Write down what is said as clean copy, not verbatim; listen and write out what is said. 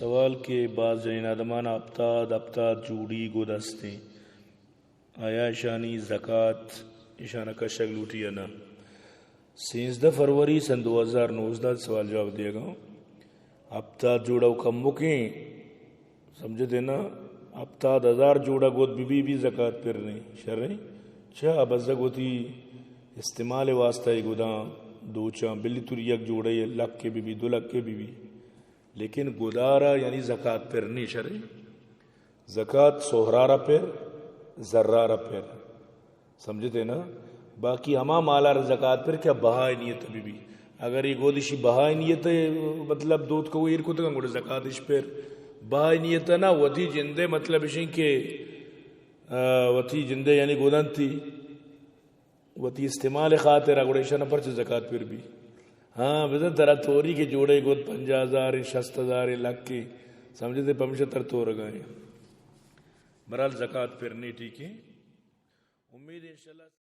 سوال کے بعض جنین آدمان اپتاد جوڑی گودستے آیا شانی زکوٰۃ اشانہ کا شک لوٹی نا 16 فروری سن 2019 سوال جواب دیا گا. اپتاد جوڑا کم مکیں سمجھتے نا اپتاد 1000 جوڑا گود بھی زکوٰۃ پر نہیں شرعی چا بزا گوتی استعمال واسطہ گوداں دو چاں بلی توری یک جوڑے لکھ کے بھی 2 لکھ کے بھی لیکن گدارا یعنی زکوٰۃ پر نہیں شرعی. زکوٰۃ سہرارہ پر ذرارہ پر سمجھتے نا. باقی ہما مالار زکوٰۃ پر کیا بہائے نیت بھی اگر یہ گودشی بہائے نیت مطلب دودھ کو ایر کو تک زکوٰۃ اس پر بہائے نیت نا وتی جندے مطلب اشیں کہ وتی جندے یعنی گودن تھی وتی استعمال خاطر اگوڑیشن پر زکوٰۃ پر بھی ہاں بزن ترا توری کے جوڑے گود 50,000 60,000 لکھ کے سمجھتے 75 تو رگائیں برحال زکوٰۃ پر نہیں ٹھیک ہے. امید انشاءاللہ